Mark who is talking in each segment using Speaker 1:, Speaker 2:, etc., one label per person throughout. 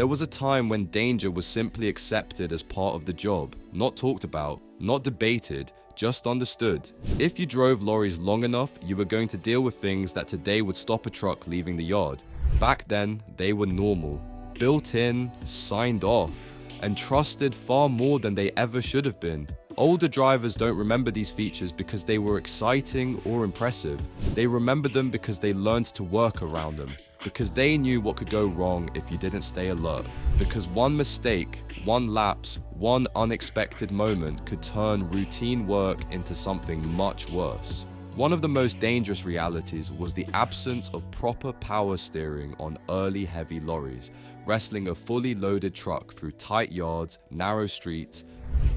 Speaker 1: There was a time when danger was simply accepted as part of the job, not talked about, not debated, just understood. If you drove lorries long enough, you were going to deal with things that today would stop a truck leaving the yard. Back then, they were normal, built in, signed off, and trusted far more than they ever should have been. Older drivers don't remember these features because they were exciting or impressive. They remember them because they learned to work around them, because they knew what could go wrong if you didn't stay alert. Because one mistake, one lapse, one unexpected moment could turn routine work into something much worse. One of the most dangerous realities was the absence of proper power steering on early heavy lorries, wrestling a fully loaded truck through tight yards, narrow streets,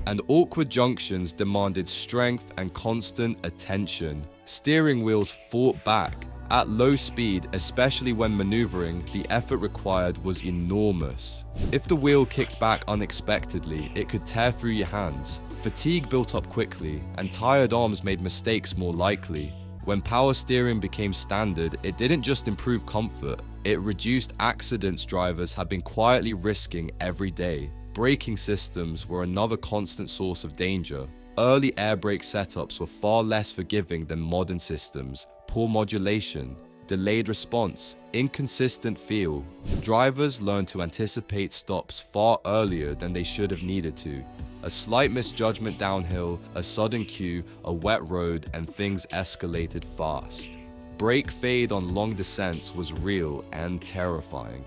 Speaker 1: and awkward junctions demanded strength and constant attention. Steering wheels fought back. At low speed, especially when maneuvering, the effort required was enormous. If the wheel kicked back unexpectedly, it could tear through your hands. Fatigue built up quickly, and tired arms made mistakes more likely. When power steering became standard, it didn't just improve comfort, it reduced accidents drivers had been quietly risking every day. Braking systems were another constant source of danger. Early air brake setups were far less forgiving than modern systems. Poor modulation, delayed response, inconsistent feel. Drivers learned to anticipate stops far earlier than they should have needed to. A slight misjudgment downhill, a sudden cue, a wet road, and things escalated fast. Brake fade on long descents was real and terrifying.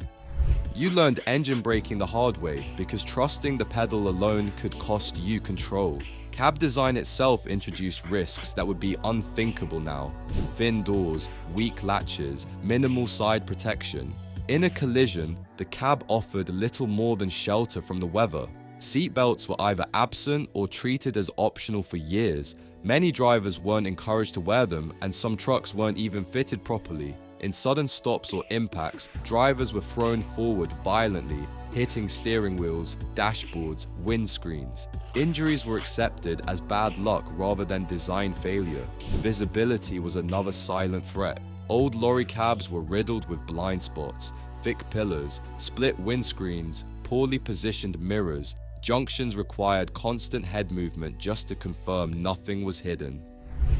Speaker 1: You learned engine braking the hard way because trusting the pedal alone could cost you control. Cab design itself introduced risks that would be unthinkable now. Thin doors, weak latches, minimal side protection. In a collision, the cab offered little more than shelter from the weather. Seatbelts were either absent or treated as optional for years. Many drivers weren't encouraged to wear them, and some trucks weren't even fitted properly. In sudden stops or impacts, drivers were thrown forward violently, hitting steering wheels, dashboards, windscreens. Injuries were accepted as bad luck rather than design failure. Visibility was another silent threat. Old lorry cabs were riddled with blind spots, thick pillars, split windscreens, poorly positioned mirrors. Junctions required constant head movement just to confirm nothing was hidden.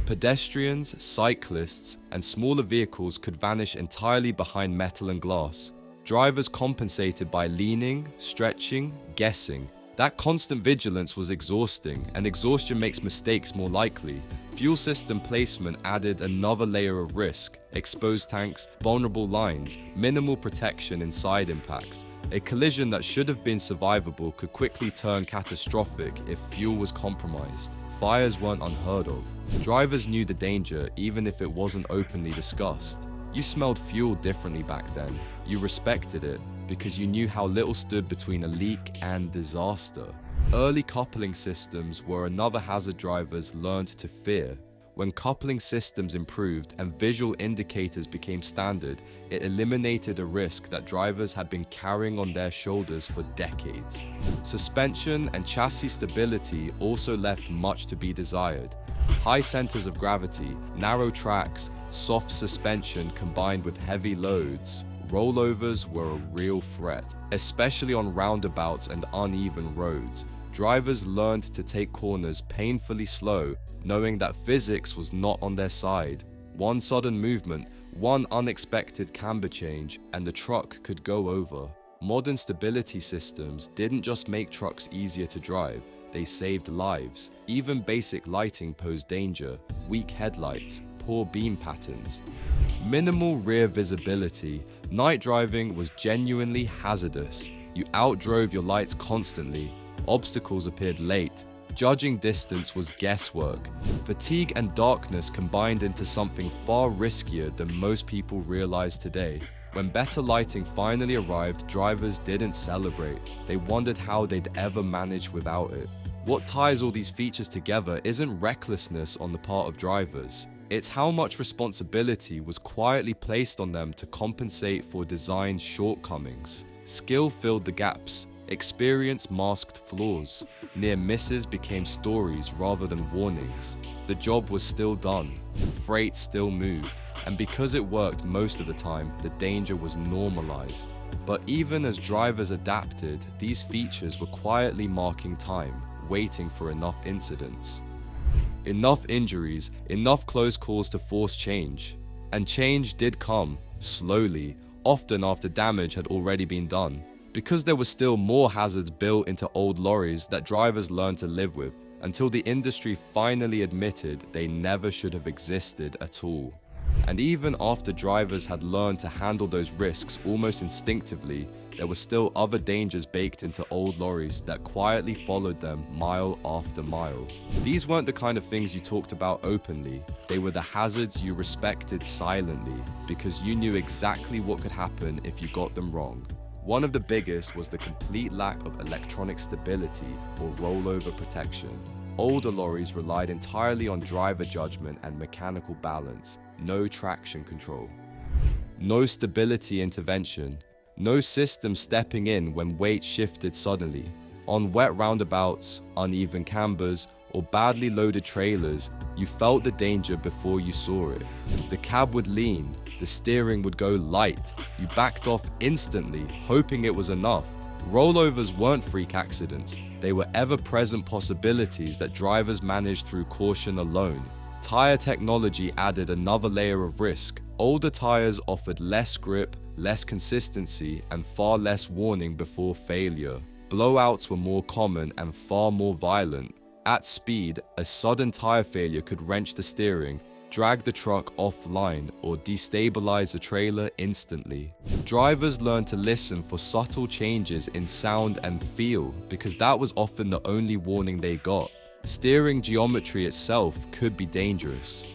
Speaker 1: Pedestrians, cyclists, and smaller vehicles could vanish entirely behind metal and glass. Drivers compensated by leaning, stretching, guessing. That constant vigilance was exhausting, and exhaustion makes mistakes more likely. Fuel system placement added another layer of risk. Exposed tanks, vulnerable lines, minimal protection in side impacts. A collision that should have been survivable could quickly turn catastrophic if fuel was compromised. Fires weren't unheard of. Drivers knew the danger even if it wasn't openly discussed. You smelled fuel differently back then. You respected it because you knew how little stood between a leak and disaster. Early coupling systems were another hazard drivers learned to fear. When coupling systems improved and visual indicators became standard, it eliminated a risk that drivers had been carrying on their shoulders for decades. Suspension and chassis stability also left much to be desired. High centers of gravity, narrow tracks, soft suspension combined with heavy loads. Rollovers were a real threat, especially on roundabouts and uneven roads. Drivers learned to take corners painfully slow, knowing that physics was not on their side. One sudden movement, one unexpected camber change, and the truck could go over. Modern stability systems didn't just make trucks easier to drive, they saved lives. Even basic lighting posed danger, weak headlights, poor beam patterns. Minimal rear visibility. Night driving was genuinely hazardous. You outdrove your lights constantly. Obstacles appeared late. Judging distance was guesswork. Fatigue and darkness combined into something far riskier than most people realize today. When better lighting finally arrived, drivers didn't celebrate. They wondered how they'd ever manage without it. What ties all these features together isn't recklessness on the part of drivers. It's how much responsibility was quietly placed on them to compensate for design shortcomings. Skill filled the gaps. Experience masked flaws. Near misses became stories rather than warnings. The job was still done. Freight still moved. And because it worked most of the time, the danger was normalized. But even as drivers adapted, these features were quietly marking time, waiting for enough incidents. Enough injuries, enough close calls to force change. And change did come, slowly, often after damage had already been done, because there were still more hazards built into old lorries that drivers learned to live with, until the industry finally admitted they never should have existed at all. And even after drivers had learned to handle those risks almost instinctively, there were still other dangers baked into old lorries that quietly followed them mile after mile. These weren't the kind of things you talked about openly, they were the hazards you respected silently, because you knew exactly what could happen if you got them wrong. One of the biggest was the complete lack of electronic stability or rollover protection. Older lorries relied entirely on driver judgment and mechanical balance, no traction control. No stability intervention, no system stepping in when weight shifted suddenly. On wet roundabouts, uneven cambers, or badly loaded trailers, you felt the danger before you saw it. The cab would lean, the steering would go light, you backed off instantly, hoping it was enough. Rollovers weren't freak accidents, they were ever-present possibilities that drivers managed through caution alone. Tire technology added another layer of risk. Older tires offered less grip, less consistency, and far less warning before failure. Blowouts were more common and far more violent. At speed, a sudden tire failure could wrench the steering, drag the truck offline, or destabilize a trailer instantly. Drivers learned to listen for subtle changes in sound and feel, because that was often the only warning they got. Steering geometry itself could be dangerous.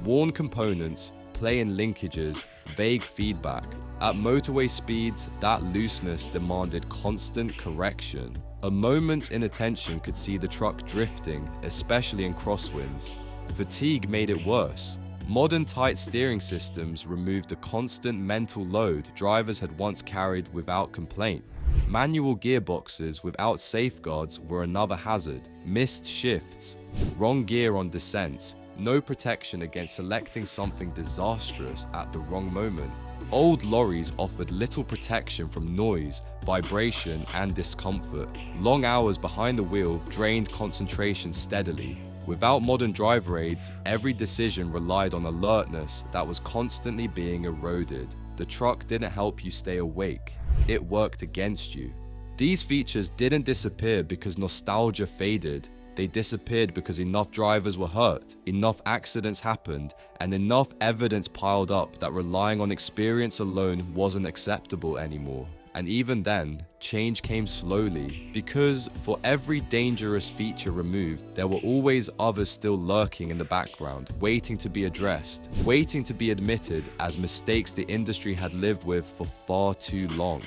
Speaker 1: Worn components, play-in linkages, vague feedback. At motorway speeds, that looseness demanded constant correction. A moment's inattention could see the truck drifting, especially in crosswinds. Fatigue made it worse. Modern tight steering systems removed the constant mental load drivers had once carried without complaint. Manual gearboxes without safeguards were another hazard. Missed shifts, wrong gear on descents, no protection against selecting something disastrous at the wrong moment. Old lorries offered little protection from noise, vibration, and discomfort. Long hours behind the wheel drained concentration steadily. Without modern driver aids, every decision relied on alertness that was constantly being eroded. The truck didn't help you stay awake, it worked against you. These features didn't disappear because nostalgia faded. They disappeared because enough drivers were hurt, enough accidents happened, and enough evidence piled up that relying on experience alone wasn't acceptable anymore. And even then, change came slowly, because for every dangerous feature removed, there were always others still lurking in the background, waiting to be addressed, waiting to be admitted as mistakes the industry had lived with for far too long.